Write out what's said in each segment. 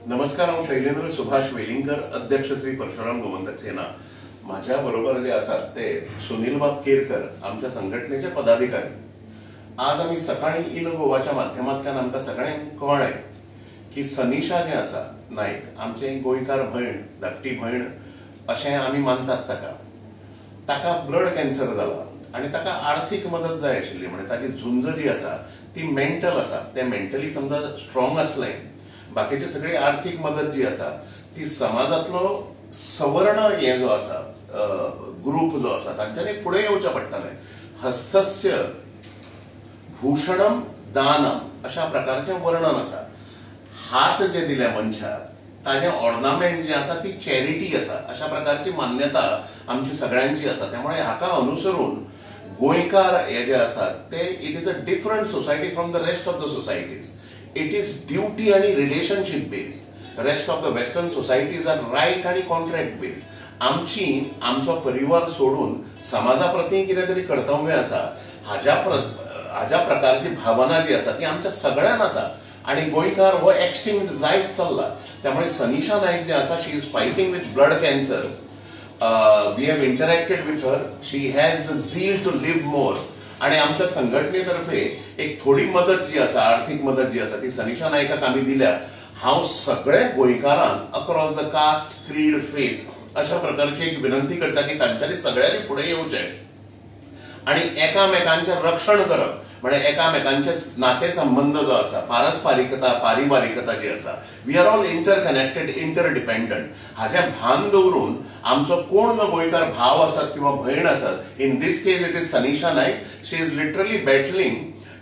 नमस्कार, हांव शैलेंद्र सुभाष वेलिंगकर, अध्यक्ष श्री परशुराम गोमंतक सेना। माझ्या बरोबर जे आसात ते सुनील बाब केरकर, आमच्या संघटनेचे पदाधिकारी। आज आम्ही सकाळी इन गोवाच्या माध्यमांतल्यान आमकां सगळ्यांक कळ्ळें की सनिशा जे आसा नायक, आमचे गोंयकार भयण, धाकटी भयण अशें आमी मानतात ताका ब्लड कॅन्सर जाला आनी ताका आर्थीक मदत जाय आशिल्ली। म्हणजे ताची झुंज जी आसा ती मेंटल आसा, ते मेंटली समजा स्ट्रॉंग असलें, बाकीची सगळी आर्थिक मदत जी आसा ती समाजातलो सवर्ण हे जो आसा ग्रुप जो आसा तांच्यांनी फुडें येवचें पडटलें। हस्तस्य भूषणम दानम अशा प्रकारचें वर्णन आसा। हात जे दिल्या मनशाक ताजें ऑर्नामेंट जे आसा ती चॅरिटी आसा, अशा प्रकारची मान्यता आमची सगळ्यांची आसा। त्यामुळे हाका अनुसरून गोंयकार हे जे आसात ते it is a different society from the rest of the societies. It is duty आणि relationship based. Rest of the western societies are right आणि कॉन्ट्रॅक्ट बेस्ड। आमचो परिवार सोडून समाजा प्रती कितें तरी कर्तव्य आसा, हाज्या प्रकारची भावना जी आसा ती आमच्या सगळ्यांक आसा आणि गोंयकार हो एक्सटिंक्ट जायत चल्ला। त्यामुळे सनिशा नायक जे आसा, she is fighting with blood cancer. We have interacted with her, she has the zeal to live more. आणि आमच्या संघटनेतर्फे एक थोडी मदत जी आसा, आर्थिक मदत जी आसा ती सनिशा नायकाक आमी दिल्या। हांव सगळे गोंयकारांक अक्रॉस द कास्ट, क्रीड, फेथ अशा प्रकारची एक विनंती करता की तांच्यांनी सगळ्यांनी फुडें येवचें आणि एकामेकांचें रक्षण करप। म्हणजे एकामेकांचे नातेसंबंध जो आसा, पारस्परिकता, पारिवारिकता जी आसा, we R all interconnected, interdependent. हाचे भान दवरून आमचो कोण जो गोंयकार भाव आसात किंवा भयण आसात, in this case it is Sanisha Nayak, she is literally battling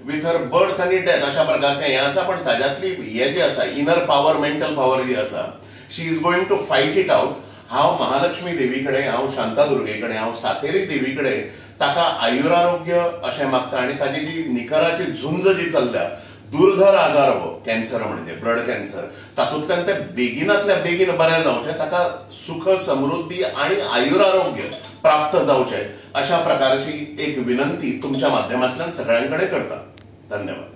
with her birth आणि डेथ अशा प्रकारचे हे आसा। पण ताज्यातली हे जी आसा इनर पॉवर, मेंटल पॉवर जी आसा, she is going to fight it out. हांव महालक्ष्मी देवी कडेन, हांव शांतादुर्गे कडेन, हांव सातेरी देवी कडेन ताका आयुरारोग्य अशें मागता आणि ताजी जी निकराची झुंज जी चल्ल्या, दुर्धर आजार हो कॅन्सर म्हणजे ब्लड कॅन्सर, तातूंतल्यान ते बेगिनातल्या बेगीन बरें जावचें, ताका सुख, समृद्धी आणि आयुरारोग्य प्राप्त जावचें अशा प्रकारची एक विनंती तुमच्या माध्यमांतल्यान सगळ्यांकडे करता। धन्यवाद।